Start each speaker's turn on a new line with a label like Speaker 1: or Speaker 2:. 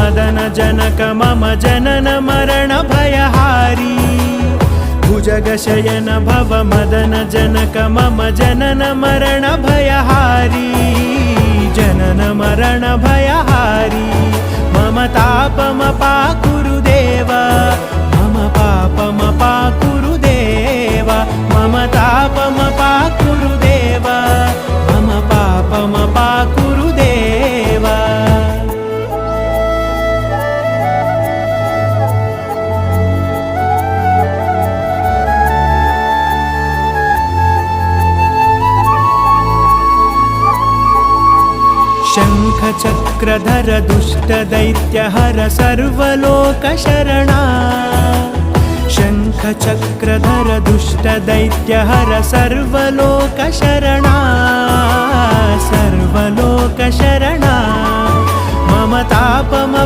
Speaker 1: मदन जनक मम जनन मरण भयहारी भुजगशयन भव मदन जनक मम जनन मरण भयहारी जनन मरण भयहारी मम तापमपाकुरु देव मम पापमपाकुरु देव मम तापमपाकुरु देव मम पापमपाकुरु देव शङ्खचक्रधर दुष्टदैत्यहर सर्वलोकशरणा शङ्खचक्रधर दुष्टदैत्यहर सर्वलोकशरणा सर्वलोकशरणा मम तापम